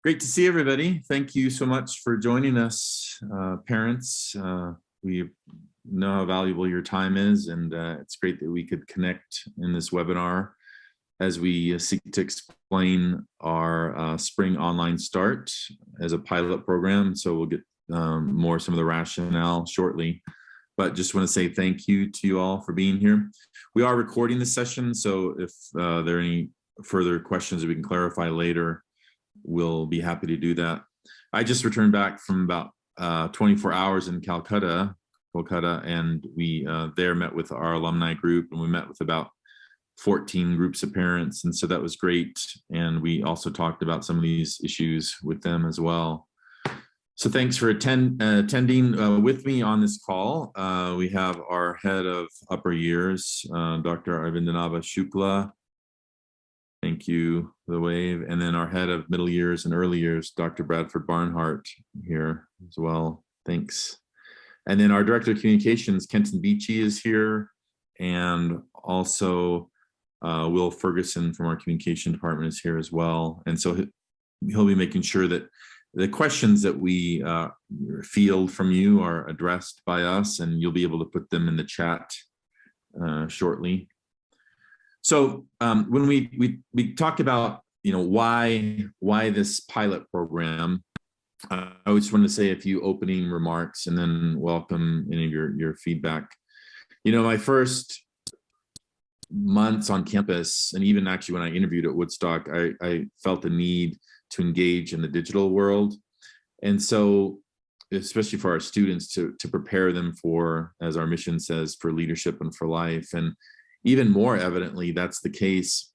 Great to see everybody. Thank you so much for joining us, parents. We know how valuable your time is, and it's great that we could connect in this webinar as we seek to explain our spring online start as a pilot program. So we'll get more some of the rationale shortly, but just want to say thank you to you all for being here. We are recording this session, so if there are any further questions that we can clarify later, we'll be happy to do that. I just returned back from about 24 hours in Calcutta, and we there met with our alumni group, and we met with about 14 groups of parents, and so that was great. And we also talked about some of these issues with them as well. So thanks for attending with me on this call. We have our head of upper years, Dr. Arvindanabha Shukla. Thank you for the wave. And then our head of middle years and early years, Dr. Bradford Barnhart, here as well. Thanks. And then our director of communications, Kenton Beachy, is here. And also Will Ferguson from our communication department is here as well. And so he'll be making sure that the questions that we field from you are addressed by us, and you'll be able to put them in the chat shortly. So when we talked about, why this pilot program, I just wanted to say a few opening remarks and then welcome any of your feedback. My first months on campus, and even actually when I interviewed at Woodstock, I felt the need to engage in the digital world. And so, especially for our students, to prepare them for, as our mission says, for leadership and for life. And even more evidently, that's the case.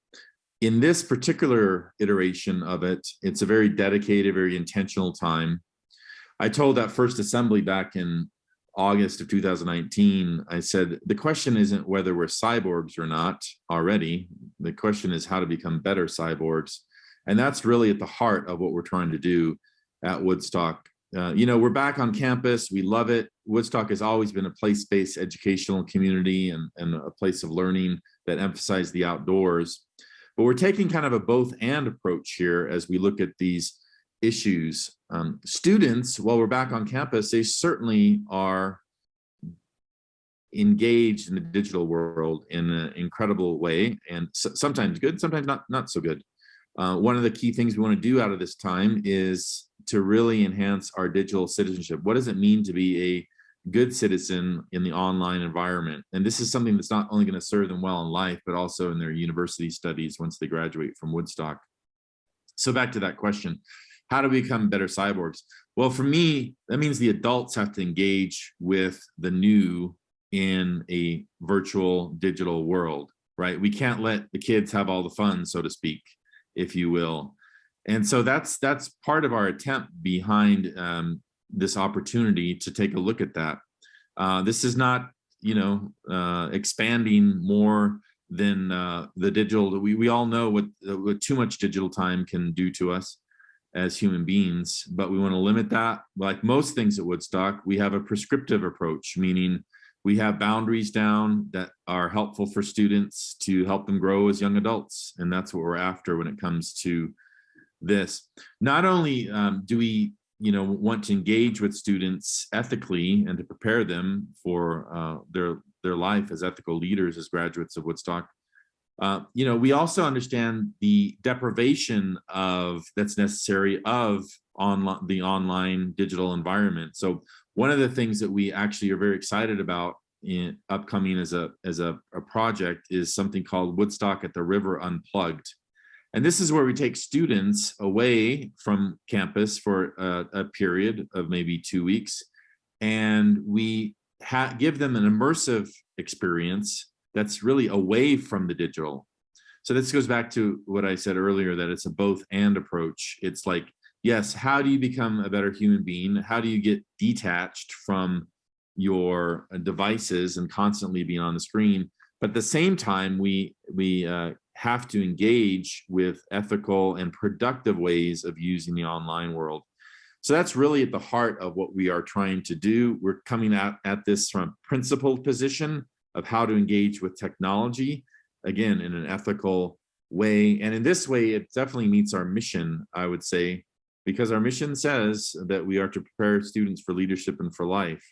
In this particular iteration of it, it's a very dedicated, very intentional time. I told that first assembly back in August of 2019, I said, the question isn't whether we're cyborgs or not already. The question is how to become better cyborgs. And that's really at the heart of what we're trying to do at Woodstock. We're back on campus. We love it. Woodstock has always been a place-based educational community and a place of learning that emphasized the outdoors. But we're taking kind of a both-and approach here as we look at these issues. Students, while we're back on campus, they certainly are engaged in the digital world in an incredible way, and sometimes good, sometimes not so good. One of the key things we want to do out of this time is to really enhance our digital citizenship. What does it mean to be a good citizen in the online environment? And this is something that's not only going to serve them well in life, but also in their university studies once they graduate from Woodstock. So back to that question, how do we become better cyborgs? Well, for me, that means the adults have to engage with the new in a virtual digital world, right? We can't let the kids have all the fun, so to speak, if you will. And so that's part of our attempt behind this opportunity to take a look at that. This is not, expanding more than the digital. We all know what too much digital time can do to us as human beings, but we want to limit that. Like most things at Woodstock, we have a prescriptive approach, meaning we have boundaries down that are helpful for students to help them grow as young adults. And that's what we're after when it comes to this. Not only do we want to engage with students ethically and to prepare them for their life as ethical leaders, as graduates of Woodstock, we also understand the deprivation that's necessary of the online digital environment. So one of the things that we actually are very excited about in upcoming as a project is something called Woodstock at the River Unplugged. And this is where we take students away from campus for a period of maybe 2 weeks, and we give them an immersive experience that's really away from the digital. So this goes back to what I said earlier, that it's a both-and approach. It's like, yes, how do you become a better human being? How do you get detached from your devices and constantly being on the screen? But at the same time, we have to engage with ethical and productive ways of using the online world. So that's really at the heart of what we are trying to do. We're coming at this from a principled position of how to engage with technology, again, in an ethical way. And in this way, it definitely meets our mission, I would say, because our mission says that we are to prepare students for leadership and for life.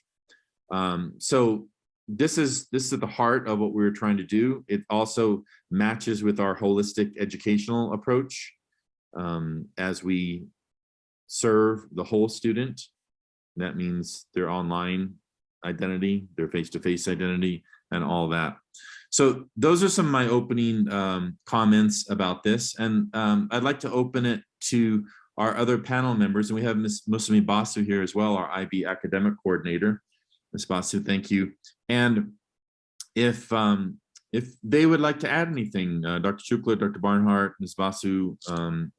So this is at the heart of what we're trying to do. It also matches with our holistic educational approach, as we serve the whole student. That means their online identity, their face-to-face identity, and all that. So those are some of my opening comments about this. And I'd like to open it to our other panel members. And we have Ms. Musumi Basu here as well, our IB academic coordinator. Ms. Basu, thank you. And if they would like to add anything, Dr. Shukla, Dr. Barnhart, Ms. Basu,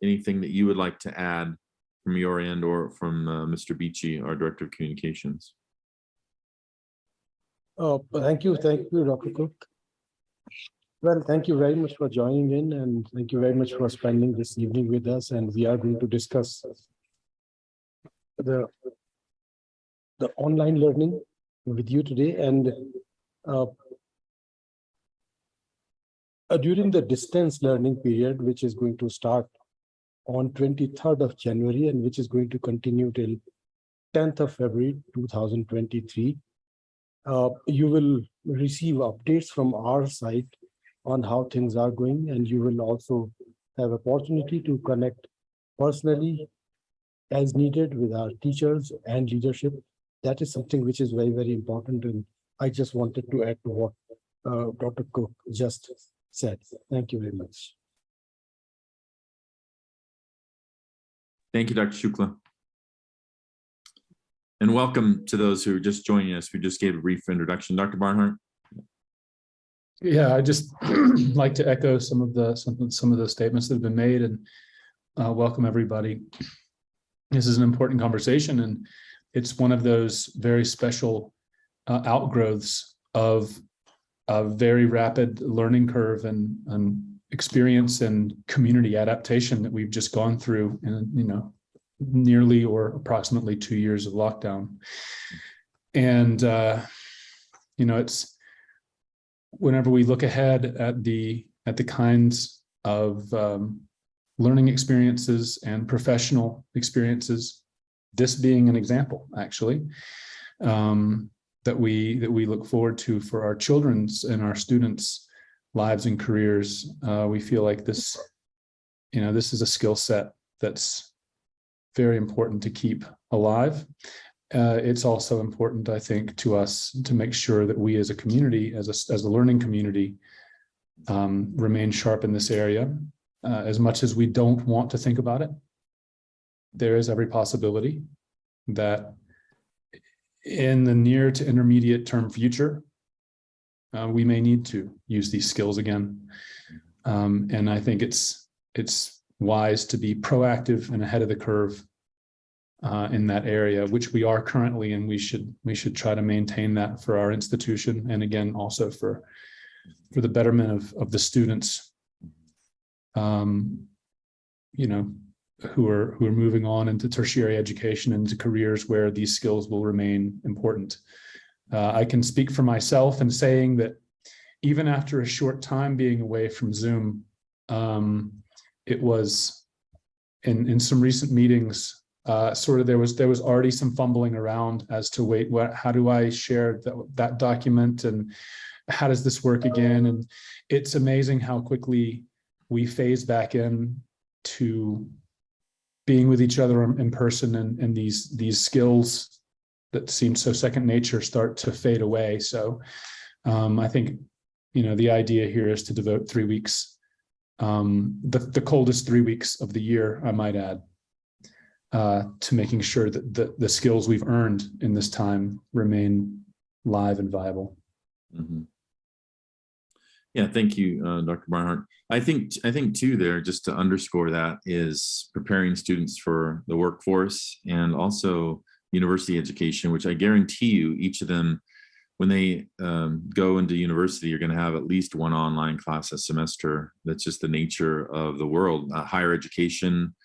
anything that you would like to add from your end or from Mr. Beachy, our Director of Communications. Thank you, Dr. Cook. Well, thank you very much for joining in, and thank you very much for spending this evening with us. And we are going to discuss the online learning with you today. And during the distance learning period, which is going to start on 23rd of January and which is going to continue till 10th of February 2023, you will receive updates from our site on how things are going, and you will also have opportunity to connect personally as needed with our teachers and leadership. That is something which is very, very important, and I just wanted to add to what Dr. Cook just said. Thank you very much. Thank you, Dr. Shukla. And welcome to those who are just joining us. We just gave a brief introduction. Dr. Barnhart. Yeah, I just like to echo some of the statements that have been made, and welcome everybody. This is an important conversation, and it's one of those very special outgrowths of a very rapid learning curve and experience and community adaptation that we've just gone through in, nearly or approximately 2 years of lockdown. And, it's whenever we look ahead at the kinds of learning experiences and professional experiences, this being an example, actually, that we look forward to for our children's and our students' lives and careers. We feel like this is a skill set that's very important to keep alive. It's also important, I think, to us to make sure that we as a community, as a learning community, remain sharp in this area. As much as we don't want to think about it, there is every possibility that in the near to intermediate term future, we may need to use these skills again. And I think it's wise to be proactive and ahead of the curve in that area, which we are currently, and we should try to maintain that for our institution, and again also for the betterment of the students, who are moving on into tertiary education, into careers where these skills will remain important. I can speak for myself in saying that even after a short time being away from Zoom, it was in some recent meetings, there was already some fumbling around as to how do I share that document, and how does this work again? And it's amazing how quickly we phase back in to being with each other in person, and these skills that seem so second nature start to fade away. So I think, the idea here is to devote 3 weeks, the coldest 3 weeks of the year, I might add, to making sure that the skills we've earned in this time remain live and viable. Mm-hmm. Yeah, thank you, Dr. Barnhart. I think too there, just to underscore that, is preparing students for the workforce and also university education, which I guarantee you, each of them, when they go into university, are going to have at least one online class a semester. That's just the nature of the world. Higher education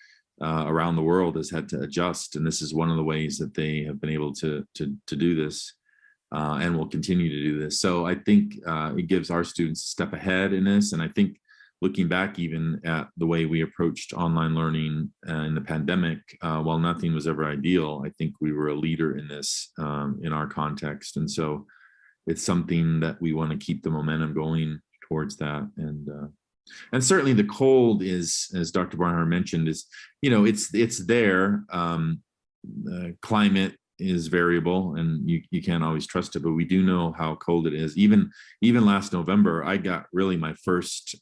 around the world has had to adjust, and this is one of the ways that they have been able to do this. And will continue to do this. So I think it gives our students a step ahead in this. And I think looking back even at the way we approached online learning in the pandemic, while nothing was ever ideal, I think we were a leader in this in our context. And so it's something that we want to keep the momentum going towards that. And certainly the cold is, as Dr. Barnhart mentioned, is, it's there. Climate is variable and you can't always trust it, but we do know how cold it is. Even last November, I got really my first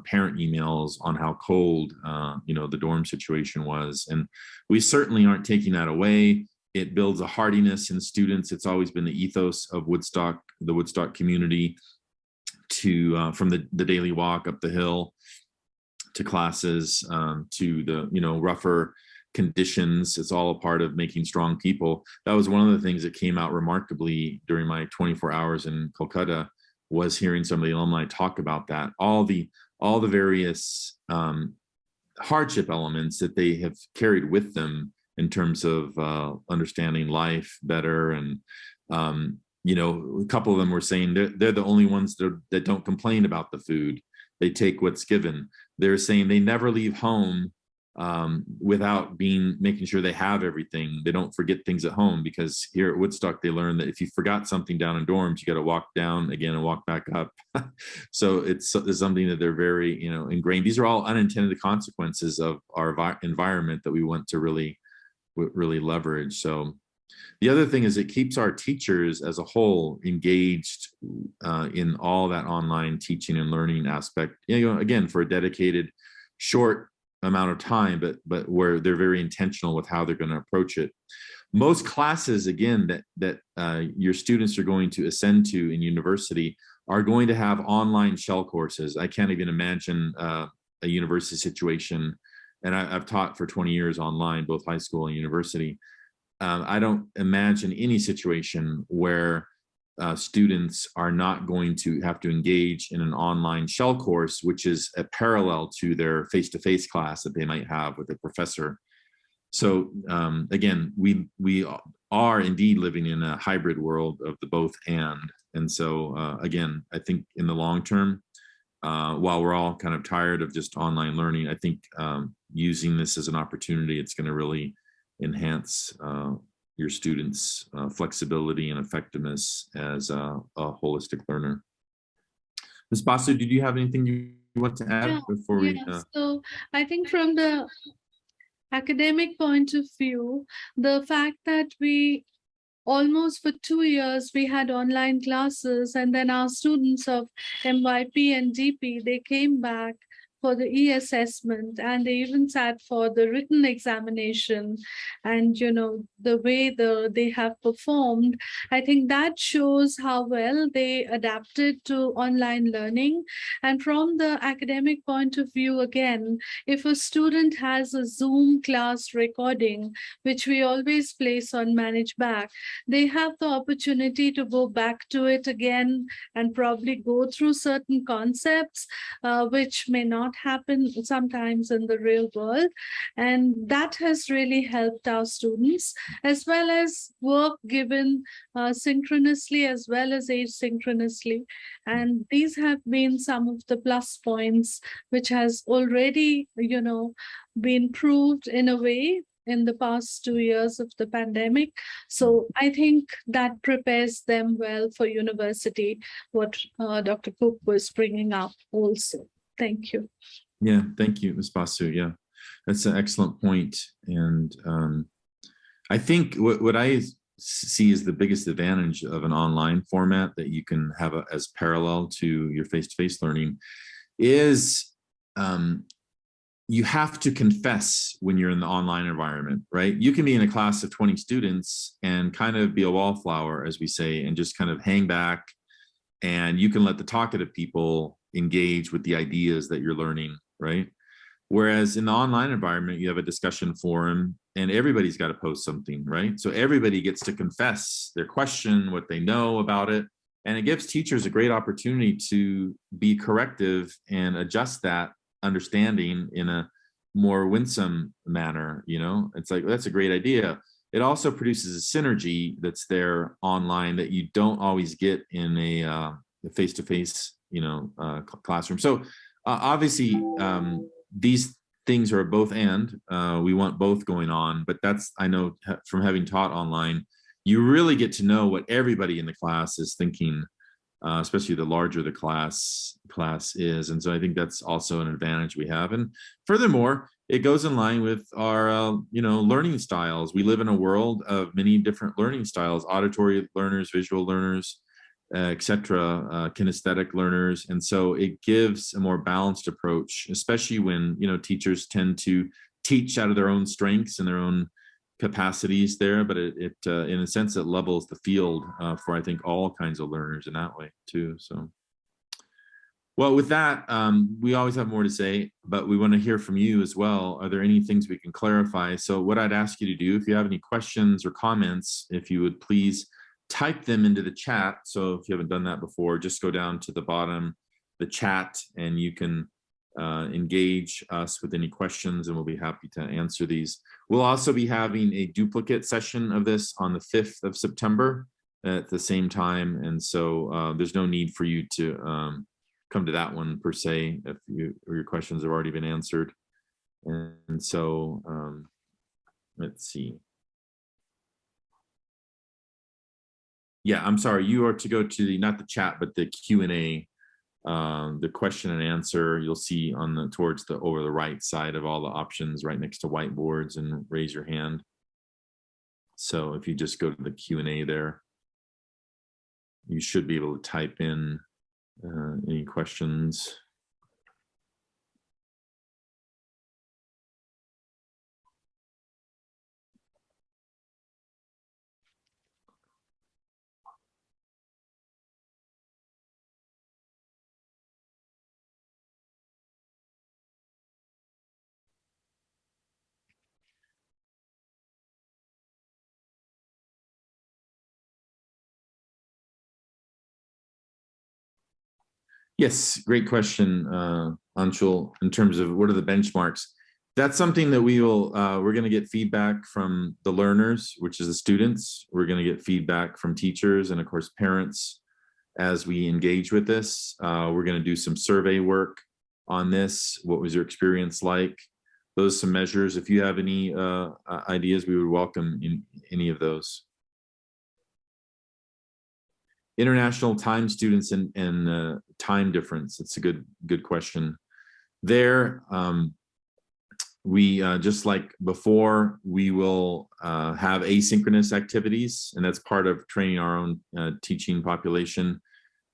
parent emails on how cold the dorm situation was, and we certainly aren't taking that away. It builds a hardiness in students. It's always been the ethos of Woodstock, the Woodstock community, to from the daily walk up the hill to classes, to the rougher conditions. It's all a part of making strong people. That was one of the things that came out remarkably during my 24 hours in Kolkata, was hearing some of the alumni talk about that, all the various hardship elements that they have carried with them in terms of understanding life better. And a couple of them were saying they're the only ones that don't complain about the food. They take what's given. They're saying they never leave home without making sure they have everything. They don't forget things at home, because here at Woodstock, they learned that if you forgot something down in dorms, you got to walk down again and walk back up. So it's something that they're very, ingrained. These are all unintended consequences of our environment that we want to really leverage. So the other thing is it keeps our teachers as a whole engaged in all that online teaching and learning aspect, again, for a dedicated short amount of time, but where they're very intentional with how they're going to approach it. Most classes, again, that your students are going to ascend to in university are going to have online shell courses. I can't even imagine a university situation, and I've taught for 20 years online, both high school and university. I don't imagine any situation where students are not going to have to engage in an online shell course, which is a parallel to their face-to-face class that they might have with a professor. So again, we are indeed living in a hybrid world of the both and so again, I think in the long term, while we're all kind of tired of just online learning, I think using this as an opportunity, it's going to really enhance your students' flexibility and effectiveness as a holistic learner. Ms. Basu, did you have anything you want to add before we? So I think from the academic point of view, the fact that we almost for 2 years we had online classes, and then our students of MYP and DP, they came back for the e-assessment, and they even sat for the written examination, and the way they have performed, I think that shows how well they adapted to online learning. And from the academic point of view, again, if a student has a Zoom class recording, which we always place on Manage Back, they have the opportunity to go back to it again and probably go through certain concepts which may not happen sometimes in the real world. And that has really helped our students, as well as work given synchronously as well as asynchronously. And these have been some of the plus points which has already, been proved in a way in the past 2 years of the pandemic. So I think that prepares them well for university, what Dr. Cook was bringing up also. Thank you. Yeah, thank you, Ms. Basu. Yeah, that's an excellent point. And I think what I see as the biggest advantage of an online format that you can have as parallel to your face-to-face learning is you have to confess when you're in the online environment, right? You can be in a class of 20 students and kind of be a wallflower, as we say, and just kind of hang back, and you can let the talkative people engage with the ideas that you're learning, right? Whereas in the online environment, you have a discussion forum and everybody's got to post something, right? So everybody gets to confess their question, what they know about it. And it gives teachers a great opportunity to be corrective and adjust that understanding in a more winsome manner. It's like, that's a great idea. It also produces a synergy that's there online that you don't always get in a face-to-face, classroom. So Obviously, these things are both and. We want both going on, but that's, I know from having taught online, you really get to know what everybody in the class is thinking, especially the larger the class is. And so I think that's also an advantage we have. And furthermore, it goes in line with our learning styles. We live in a world of many different learning styles: auditory learners, visual learners, etc., kinesthetic learners. And so it gives a more balanced approach, especially when teachers tend to teach out of their own strengths and their own capacities there, but it in a sense, it levels the field for, I think, all kinds of learners in that way too. So, well, with that, we always have more to say, but we want to hear from you as well. Are there any things we can clarify? So what I'd ask you to do, if you have any questions or comments, if you would please type them into the chat. So if you haven't done that before, just go down to the bottom, the chat, and you can engage us with any questions, and we'll be happy to answer these. We'll also be having a duplicate session of this on the 5th of September at the same time. And so there's no need for you to come to that one per se if your questions have already been answered. And so let's see. Yeah, I'm sorry, you are to go to the, not the chat, but the Q&A, the question and answer. You'll see on the over the right side of all the options, right next to whiteboards, and raise your hand. So if you just go to the Q&A there, you should be able to type in any questions. Yes, great question, Anshul, in terms of what are the benchmarks. That's something that we're going to get feedback from the learners, which is the students. We're going to get feedback from teachers and, of course, parents as we engage with this. We're going to do some survey work on this. What was your experience like? Those are some measures. If you have any ideas, we would welcome any of those. International time students and time difference. It's a good question. There, we just like before, we will have asynchronous activities, and that's part of training our own teaching population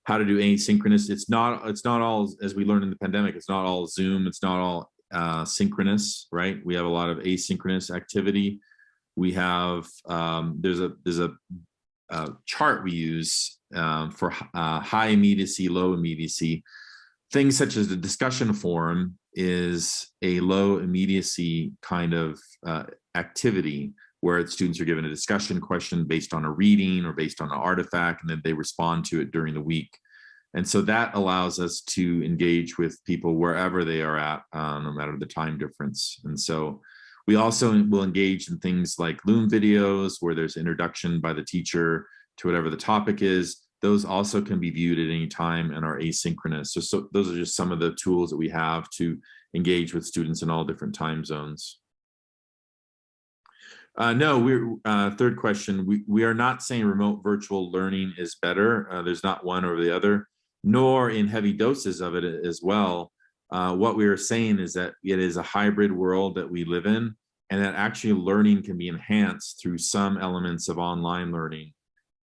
how to do asynchronous. It's not all, as we learned in the pandemic, it's not all Zoom, it's not all synchronous, right? We have a lot of asynchronous activity. We have there's a chart we use for high immediacy, low immediacy. Things such as the discussion forum is a low immediacy kind of activity where students are given a discussion question based on a reading or based on an artifact, and then they respond to it during the week. And so that allows us to engage with people wherever they are at, no matter the time difference. And so we also will engage in things like Loom videos where there's introduction by the teacher to whatever the topic is. Those also can be viewed at any time and are asynchronous. So those are just some of the tools that we have to engage with students in all different time zones. No, third question, we are not saying remote virtual learning is better. There's not one over the other, nor in heavy doses of it as well. What we are saying is that it is a hybrid world that we live in, and that actually learning can be enhanced through some elements of online learning.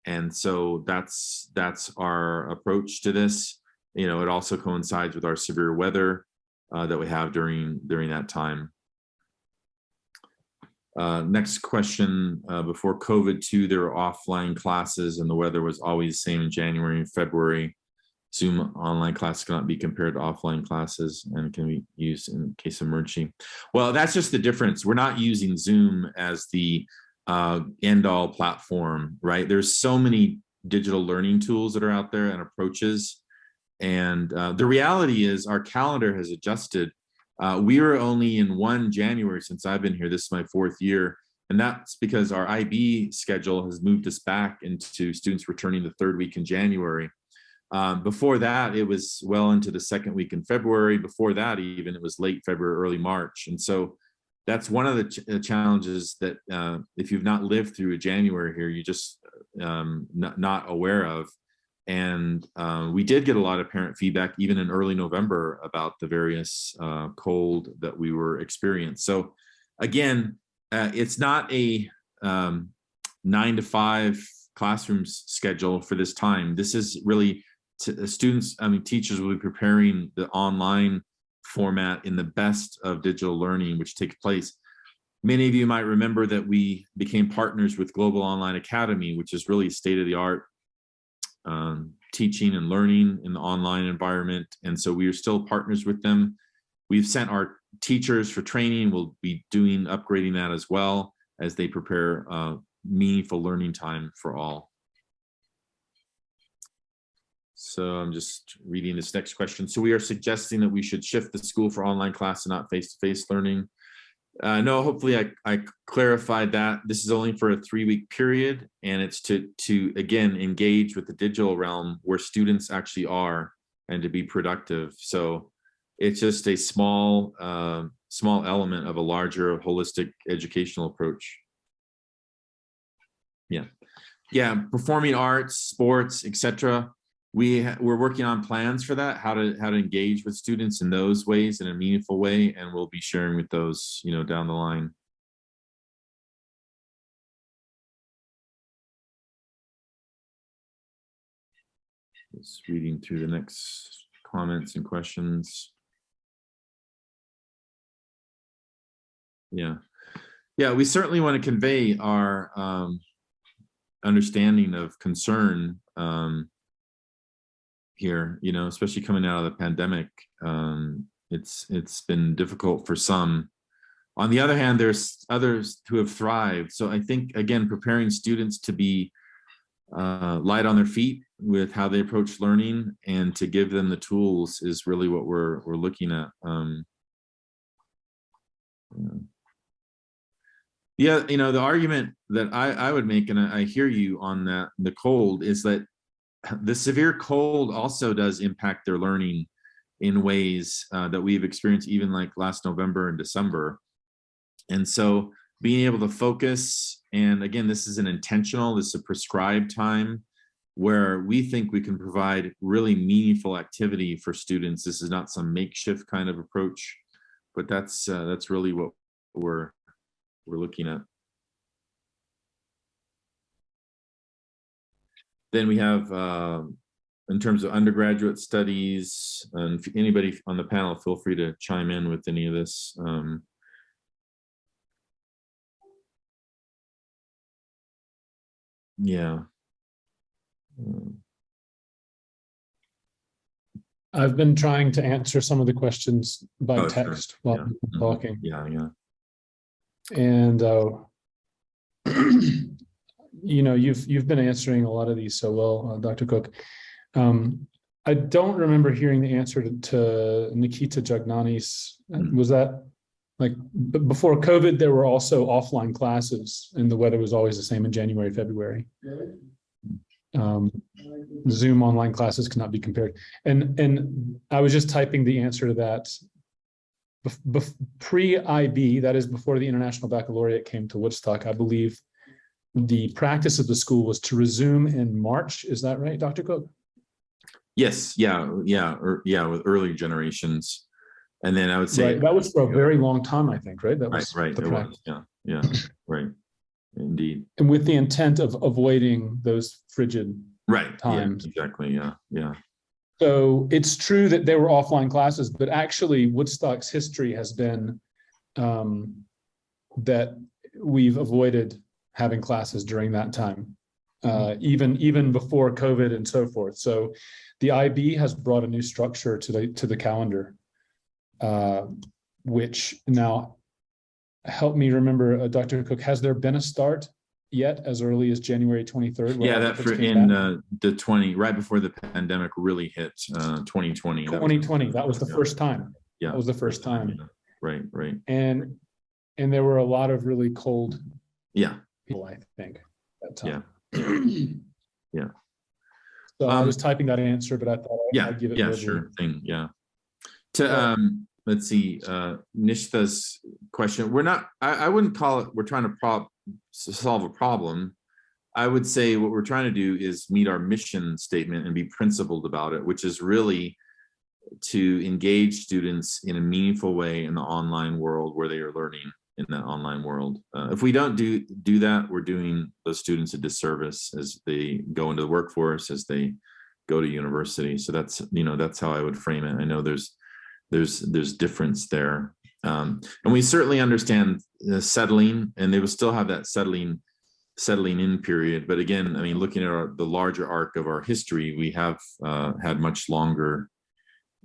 And so that's our approach to this. You know, it also coincides with our severe weather that we have during that time. Next question, before COVID too, there were offline classes and the weather was always the same in January and February. Zoom online classes cannot be compared to offline classes and can be used in case of emergency. Well, that's just the difference. We're not using Zoom as the end-all platform, right? There's so many digital learning tools that are out there and approaches. And the reality is our calendar has adjusted. We were only in one January since I've been here. This is my 4th year. And that's because our IB schedule has moved us back into students returning the 3rd week in January. Before that, it was well into the second week in February. Before that, even it was late February, early March. And so that's one of the challenges that if you've not lived through a January here, you just not aware of. And we did get a lot of parent feedback even in early November about the various cold that we were experiencing. So again, it's not a 9 to 5 classroom schedule for this time. This is really students, teachers will be preparing the online format in the best of digital learning, which takes place. Many of you might remember that we became partners with Global Online Academy, which is really state-of-the-art teaching and learning in the online environment. And so we are still partners with them. We've sent our teachers for training. We'll be upgrading that as well as they prepare meaningful learning time for all. So I'm just reading this next question. So we are suggesting that we should shift the school for online class and not face-to-face learning. No, hopefully I clarified that. This is only for a 3-week period, and it's to again engage with the digital realm where students actually are and to be productive. So it's just a small element of a larger holistic educational approach. Yeah, performing arts, sports, etc. We're working on plans for that, how to engage with students in those ways in a meaningful way, and we'll be sharing with those, down the line. Just reading through the next comments and questions. Yeah, we certainly want to convey our understanding of concern here, especially coming out of the pandemic. It's been difficult for some. On the other hand, there's others who have thrived. So I think, again, preparing students to be light on their feet with how they approach learning and to give them the tools is really what we're looking at. Yeah, the argument that I would make, and I hear you on that, the cold, is that the severe cold also does impact their learning in ways that we've experienced even like last November and December. And so being able to focus, and again, this is a prescribed time where we think we can provide really meaningful activity for students. This is not some makeshift kind of approach, but that's really what we're looking at. Then we have, in terms of undergraduate studies, and if anybody on the panel, feel free to chime in with any of this. Yeah. I've been trying to answer some of the questions by text while I'm talking. Yeah. And you've been answering a lot of these so well, Dr. Cook. I don't remember hearing the answer to Nikita Jagnani's. Was that like before COVID? There were also offline classes, and the weather was always the same in January, February. Zoom online classes cannot be compared. And I was just typing the answer to that. Pre-IB, that is before the International Baccalaureate came to Woodstock, I believe the practice of the school was to resume in March. Is that right, Dr. Cook? Yes, with early generations. And then I would say that was for a very long time, I think, right? That was right. The practice. Yeah, right. Indeed. And with the intent of avoiding those frigid times. Yeah, exactly. Yeah. So it's true that there were offline classes, but actually Woodstock's history has been that we've avoided having classes during that time, even before COVID and so forth. So the IB has brought a new structure to the calendar, which now help me remember, Dr. Cook, has there been a start yet as early as January 23rd? Yeah, that for in right before the pandemic really hit, 2020. 2020, that was the first time. Yeah, that was the first time. Yeah. Right. And there were a lot of really cold people, I think, that time. Yeah. So I was typing that answer, but I thought I'd give it verbally. Sure thing. Yeah. To let's see, Nishtha's question. I wouldn't call it, we're trying to solve a problem. I would say what we're trying to do is meet our mission statement and be principled about it, which is really to engage students in a meaningful way in the online world where they are learning in that online world. If we don't do that, we're doing those students a disservice as they go into the workforce, as they go to university. So that's, that's how I would frame it. I know there's difference there. And we certainly understand the settling, and they will still have that settling in period. But again, I mean, looking at the larger arc of our history, we have had much longer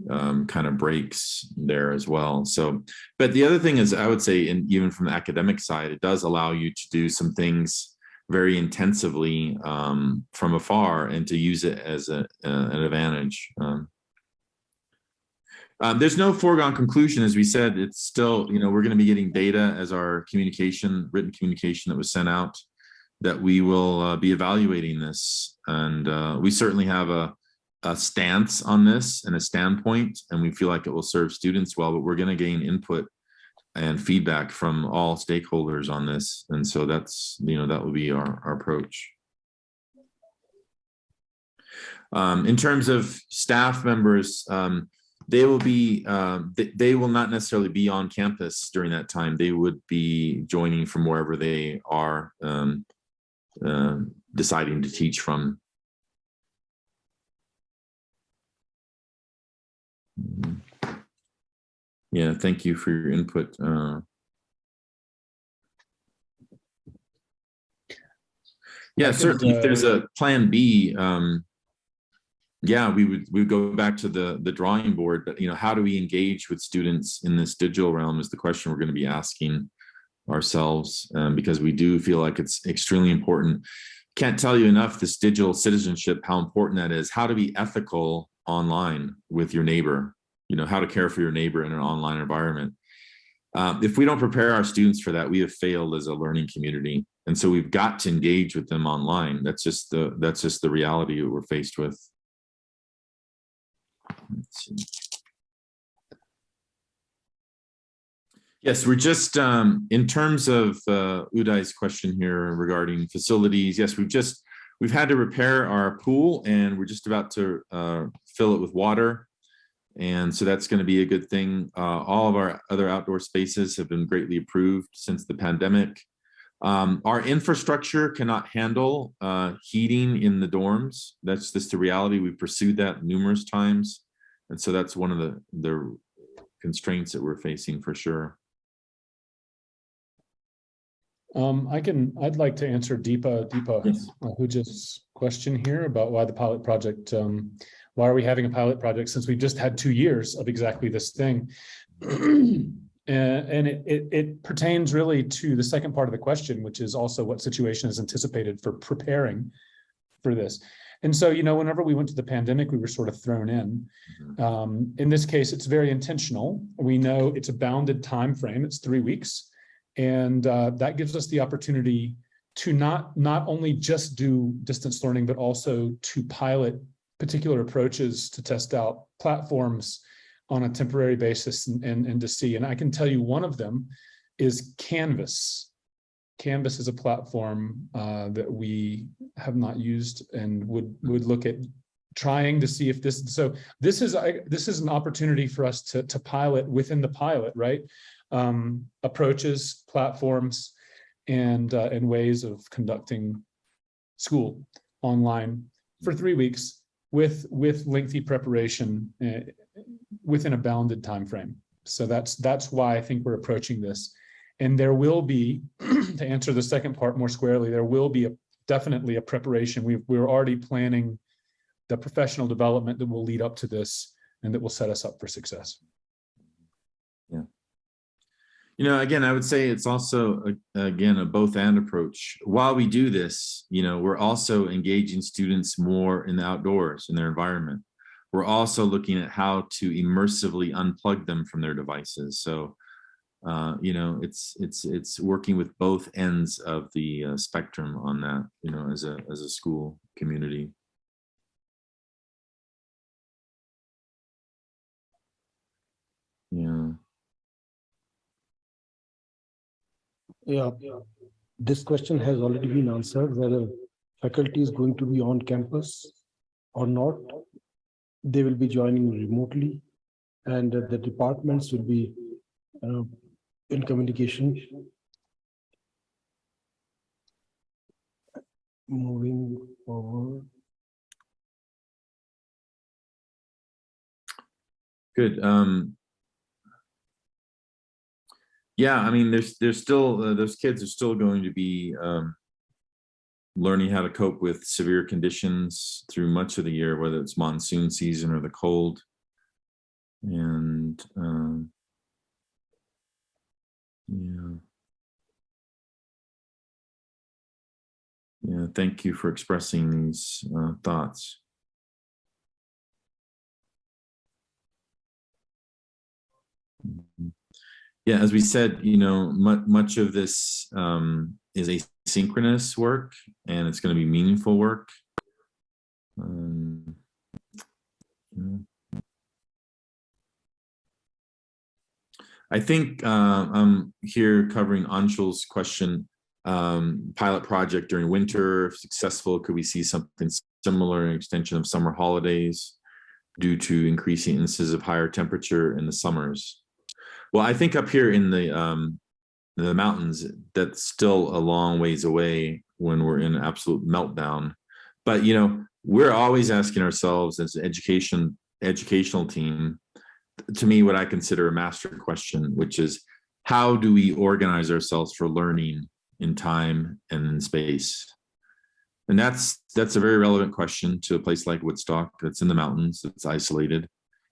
kind of breaks there as well. So, but the other thing is, I would say, and even from the academic side, it does allow you to do some things very intensively from afar and to use it as an advantage. There's no foregone conclusion, as we said. It's still, we're going to be getting data as our written communication that was sent out, that we will be evaluating this. And we certainly have a stance on this and a standpoint, and we feel like it will serve students well, but we're going to gain input and feedback from all stakeholders on this. And so that's, that will be our approach. In terms of staff members, they will be, they will not necessarily be on campus during that time. They would be joining from wherever they are deciding to teach from. Yeah, thank you for your input. Yeah, certainly if there's a plan B, yeah, we would go back to the drawing board. But how do we engage with students in this digital realm is the question we're going to be asking ourselves, because we do feel like it's extremely important. Can't tell you enough, this digital citizenship, how important that is. How to be ethical online with your neighbor, how to care for your neighbor in an online environment. If we don't prepare our students for that, we have failed as a learning community. And so we've got to engage with them online. That's just the reality that we're faced with. Let's see. Yes, we're just in terms of Udai's question here regarding facilities. Yes, we've had to repair our pool, and we're just about to fill it with water. And so that's going to be a good thing. All of our other outdoor spaces have been greatly improved since the pandemic. Our infrastructure cannot handle heating in the dorms. That's just the reality. We've pursued that numerous times. And so that's one of the constraints that we're facing for sure. I'd like to answer Deepa Ahuja's question here about why the pilot project, why are we having a pilot project since we've just had 2 years of exactly this thing? And it pertains really to the second part of the question, which is also what situation is anticipated for preparing for this. And so, whenever we went to the pandemic, we were sort of thrown in. In this case, it's very intentional. We know it's a bounded time frame. It's 3 weeks. And that gives us the opportunity to not only just do distance learning, but also to pilot particular approaches to test out platforms on a temporary basis and to see. And I can tell you one of them is Canvas. Canvas is a platform that we have not used and would look at trying to see if this. So this is an opportunity for us to pilot within the pilot, right? Approaches, platforms, and ways of conducting school online for 3 weeks with lengthy preparation within a bounded time frame. So that's why I think we're approaching this. And there will be, to answer the second part more squarely, there will be definitely a preparation. We're already planning the professional development that will lead up to this and that will set us up for success. Yeah. Again, I would say it's also, again, a both and approach. While we do this, we're also engaging students more in the outdoors, in their environment. We're also looking at how to immersively unplug them from their devices. So, it's working with both ends of the spectrum on that, as a school community. Yeah, this question has already been answered, whether faculty is going to be on campus or not. They will be joining remotely, and the departments will be in communication. Moving forward. Good. Yeah, I mean, there's still those kids are still going to be learning how to cope with severe conditions through much of the year, whether it's monsoon season or the cold. And yeah, thank you for expressing these thoughts. Yeah, as we said, you know, much of this is asynchronous work, and it's going to be meaningful work. I think I'm here covering Anshul's question. Pilot project during winter, if successful, could we see something similar, an extension of summer holidays due to increasing instances of higher temperature in the summers? Well, I think up here in the mountains, that's still a long ways away when we're in absolute meltdown. But you know, we're always asking ourselves as an educational team, to me, what I consider a master question, which is how do we organize ourselves for learning in time and in space? And that's a very relevant question to a place like Woodstock that's in the mountains, it's isolated.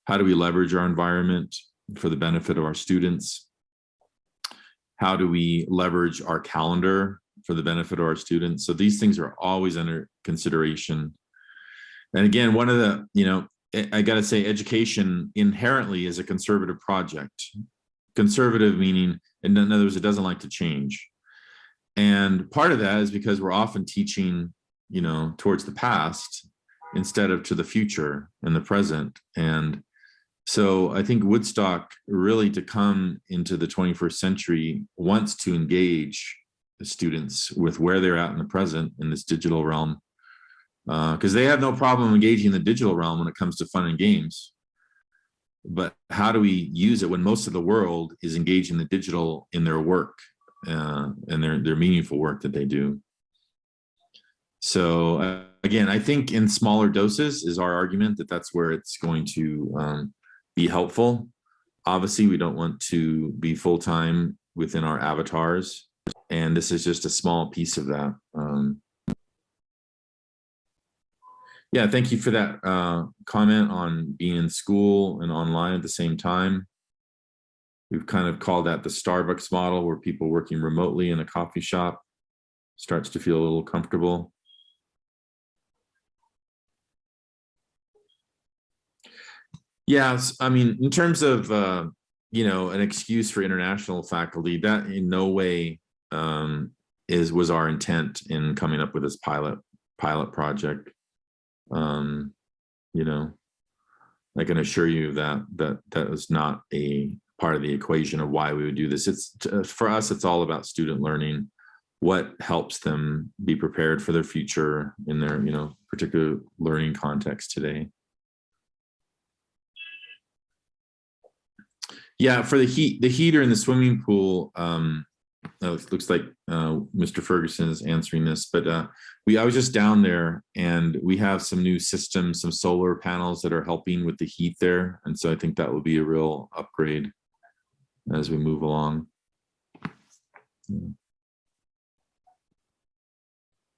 How do we leverage our environment for the benefit of our students? How do we leverage our calendar for the benefit of our students? So these things are always under consideration. And again, one of the, you know, I got to say, education inherently is a conservative project. Conservative meaning, in other words, it doesn't like to change. And part of that is because we're often teaching, you know, towards the past instead of to the future and the present. And so I think Woodstock, really to come into the 21st century, wants to engage the students with where they're at in the present in this digital realm. Because they have no problem engaging in the digital realm when it comes to fun and games. But how do we use it when most of the world is engaging the digital in their work and their meaningful work that they do? So again, I think in smaller doses is our argument that that's where it's going to be helpful. Obviously, we don't want to be full-time within our avatars. And this is just a small piece of that. Yeah, thank you for that comment on being in school and online at the same time. We've kind of called that the Starbucks model, where people working remotely in a coffee shop starts to feel a little comfortable. Yes, I mean, in terms of, you know, an excuse for international faculty, that in no way was our intent in coming up with this pilot project. You know, I can assure you that is not a part of the equation of why we would do this. It's for us, it's all about student learning, what helps them be prepared for their future in their, you know, particular learning context today. Yeah, for the heater in the swimming pool, it looks like Mr. Ferguson is answering this, but I was just down there, and we have some new systems, some solar panels that are helping with the heat there. And so I think that will be a real upgrade as we move along. Yeah.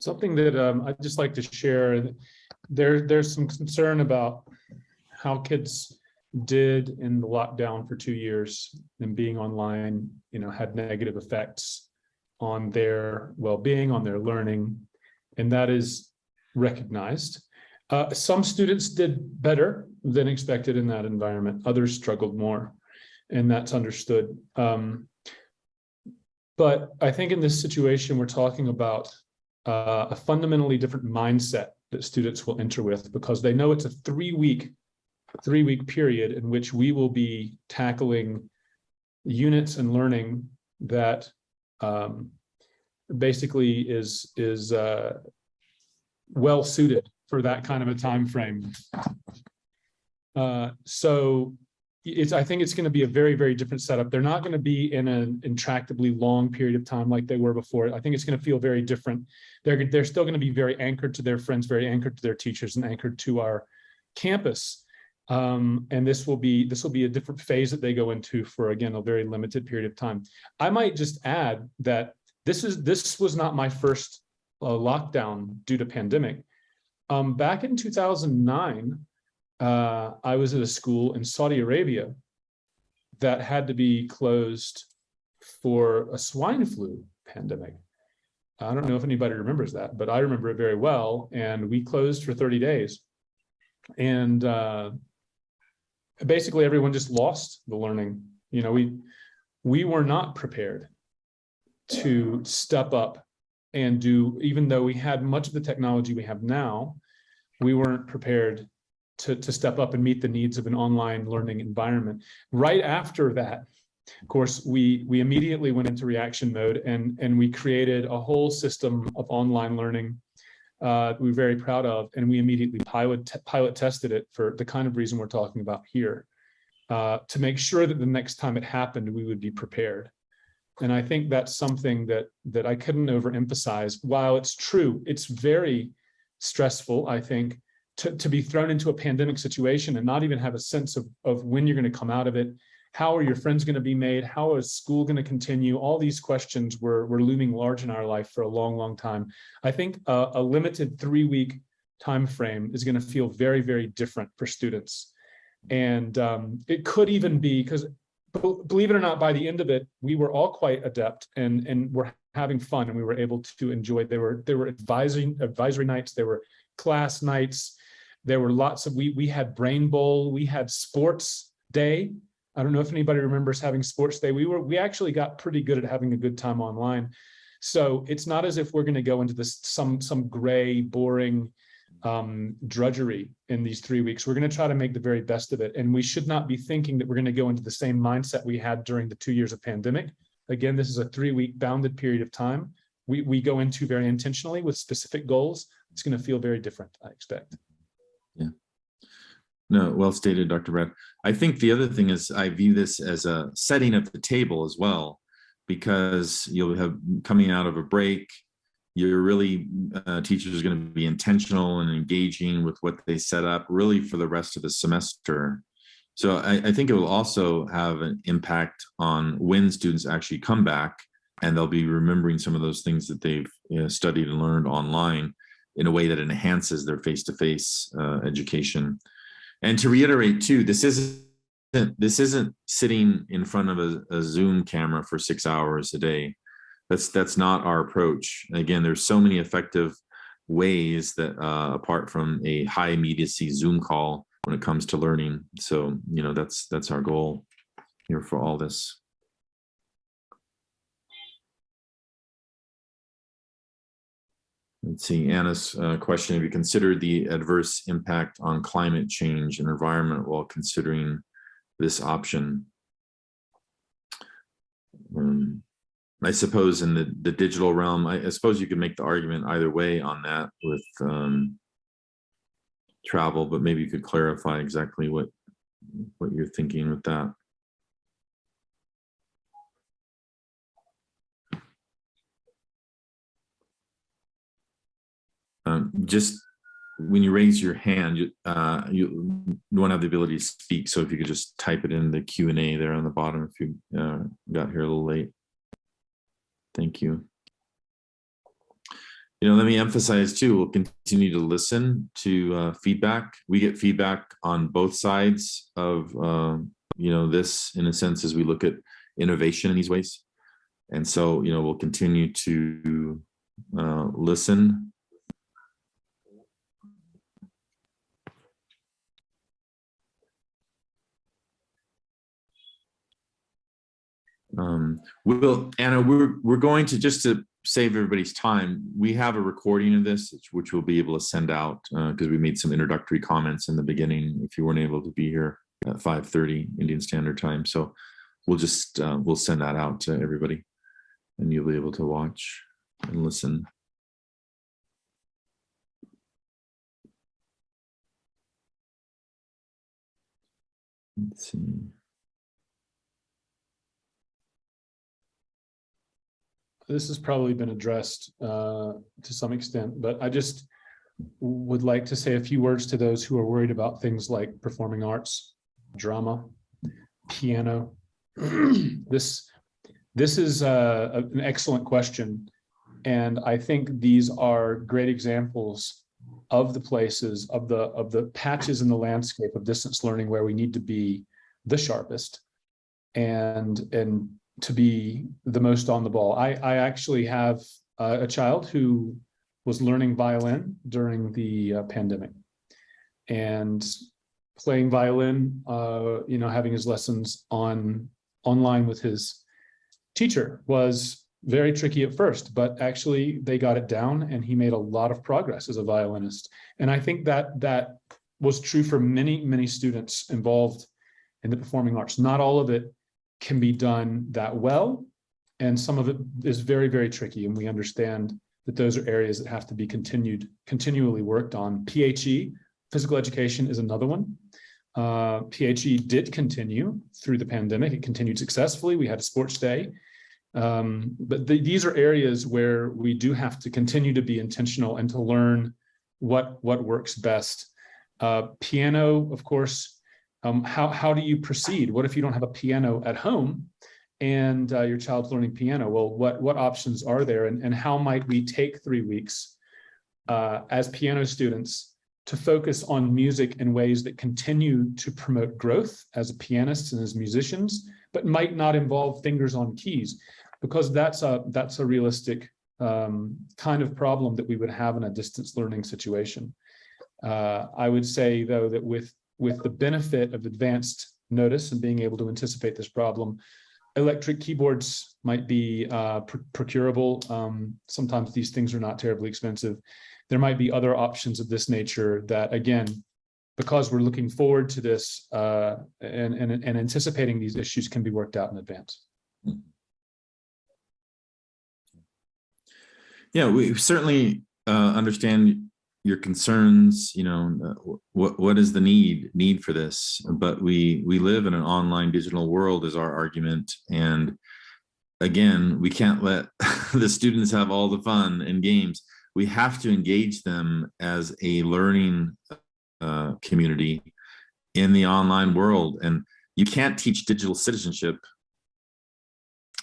Something that I'd just like to share, there's some concern about how kids did in the lockdown for 2 years, and being online, you know, had negative effects on their well-being, on their learning, and that is recognized. Some students did better than expected in that environment. Others struggled more, and that's understood. But I think in this situation, we're talking about a fundamentally different mindset that students will enter with, because they know it's a three-week period in which we will be tackling units and learning that basically is well suited for that kind of a time frame. So I think it's going to be a very, very different setup. They're not going to be in an intractably long period of time like they were before. I think it's going to feel very different. They're still going to be very anchored to their friends, very anchored to their teachers, and anchored to our campus. And this will be a different phase that they go into for, again, a very limited period of time. I might just add that this was not my first lockdown due to pandemic. Back in 2009, I was at a school in Saudi Arabia that had to be closed for a swine flu pandemic. I don't know if anybody remembers that, but I remember it very well. And we closed for 30 days. And basically everyone just lost the learning. You know, we were not prepared to step up and do, even though we had much of the technology we have now, we weren't prepared to step up and meet the needs of an online learning environment. Right after that, of course, we immediately went into reaction mode and we created a whole system of online learning we're very proud of, and we immediately pilot tested it for the kind of reason we're talking about here, to make sure that the next time it happened, we would be prepared. And I think that's something that I couldn't overemphasize. While it's true, it's very stressful, I think, to be thrown into a pandemic situation and not even have a sense of when you're going to come out of it. How are your friends going to be made? How is school going to continue? All these questions were looming large in our life for a long, long time. I think a limited 3-week time frame is going to feel very, very different for students. And it could even be, because believe it or not, by the end of it, we were all quite adept and were having fun, and we were able to enjoy. There were advisory nights, there were class nights, there were lots of, we had Brain Bowl, we had sports day. I don't know if anybody remembers having sports day. We actually got pretty good at having a good time online. So it's not as if we're going to go into this some gray, boring drudgery in these 3 weeks. We're going to try to make the very best of it. And we should not be thinking that we're going to go into the same mindset we had during the 2 years of pandemic. Again, this is a 3-week bounded period of time. We go into very intentionally with specific goals. It's going to feel very different, I expect. Yeah. No, well stated, Dr. Brad. I think the other thing is I view this as a setting of the table as well, because you'll have coming out of a break, you're really, teachers are going to be intentional and engaging with what they set up really for the rest of the semester. So I think it will also have an impact on when students actually come back, and they'll be remembering some of those things that they've studied and learned online in a way that enhances their face-to-face education. And to reiterate too, this isn't sitting in front of a Zoom camera for 6 hours a day. That's not our approach. Again, there's so many effective ways that apart from a high immediacy Zoom call when it comes to learning. So, you know, that's our goal here for all this. Let's see, Anna's question: have you considered the adverse impact on climate change and environment while considering this option? I suppose in the digital realm, I suppose you could make the argument either way on that with travel, but maybe you could clarify exactly what you're thinking with that. Just when you raise your hand, you won't have the ability to speak. So if you could just type it in the Q&A there on the bottom if you got here a little late. Thank you. You know, let me emphasize too, we'll continue to listen to feedback. We get feedback on both sides of, you know, this in a sense as we look at innovation in these ways. And so, you know, we'll continue to listen. Anna, we're going to, just to save everybody's time, we have a recording of this, which we'll be able to send out because we made some introductory comments in the beginning if you weren't able to be here at 5:30 Indian Standard Time. So we'll just, we'll send that out to everybody. and you'll be able to watch and listen. Let's see. This has probably been addressed to some extent, but I just would like to say a few words to those who are worried about things like performing arts, drama, piano. This is an excellent question, and I think these are great examples of the places, of the patches in the landscape of distance learning where we need to be the sharpest and to be the most on the ball. I actually have a child who was learning violin during the pandemic, and playing violin, having his lessons online with his teacher was very tricky at first, but actually they got it down and he made a lot of progress as a violinist. And I think that was true for many, many students involved in the performing arts. Not all of it can be done that well, and some of it is very, very tricky, and we understand that those are areas that have to be continually worked on. PHE, physical education, is another one. PHE did continue through the pandemic. It continued successfully. We had a sports day. But these are areas where we do have to continue to be intentional and to learn what works best. Piano, of course, how do you proceed? What if you don't have a piano at home and your child's learning piano? Well, what options are there, and how might we take 3 weeks as piano students to focus on music in ways that continue to promote growth as pianists and as musicians, but might not involve fingers on keys, because that's a realistic kind of problem that we would have in a distance learning situation. I would say, though, that with the benefit of advanced notice and being able to anticipate this problem, electric keyboards might be procurable. Sometimes these things are not terribly expensive. There might be other options of this nature that, again, because we're looking forward to this and anticipating these issues, can be worked out in advance. Yeah, we certainly understand your concerns. What is the need for this? But we live in an online digital world, is our argument. And again, we can't let the students have all the fun and games. We have to engage them as a learning community in the online world. And you can't teach digital citizenship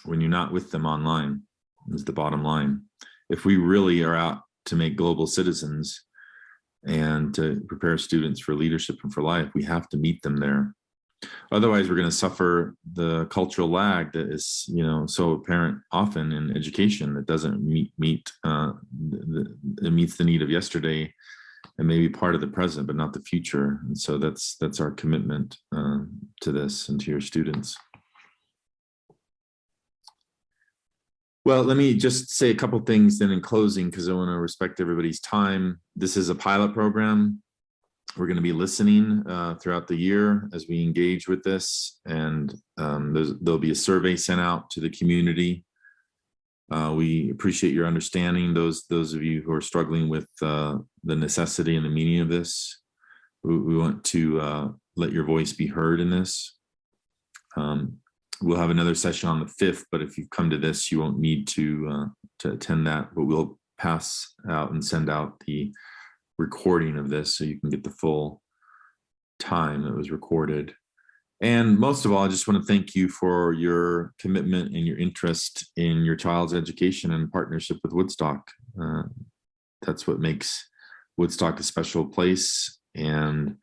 when you're not with them online, is the bottom line. If we really are out to make global citizens and to prepare students for leadership and for life, we have to meet them there. Otherwise, we're going to suffer the cultural lag that is, so apparent often in education, that doesn't meet it meets the need of yesterday and maybe part of the present, but not the future. And so that's our commitment to this and to your students. Well, let me just say a couple things then in closing, because I want to respect everybody's time. This is a pilot program. We're going to be listening throughout the year as we engage with this, and there'll be a survey sent out to the community. We appreciate your understanding, those of you who are struggling with the necessity and the meaning of this. We want to let your voice be heard in this. We'll have another session on the 5th, but if you've come to this, you won't need to attend that, but we'll pass out and send out the recording of this so you can get the full time that was recorded. And most of all, I just want to thank you for your commitment and your interest in your child's education and partnership with Woodstock. That's what makes Woodstock a special place, and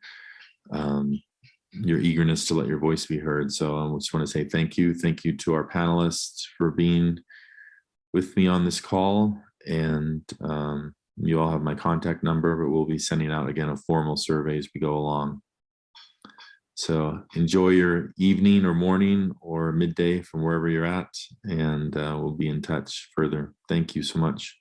your eagerness to let your voice be heard. So I just want to say thank you. Thank you to our panelists for being with me on this call. And you all have my contact number, but we'll be sending out again a formal survey as we go along. So enjoy your evening or morning or midday from wherever you're at, and we'll be in touch further. Thank you so much.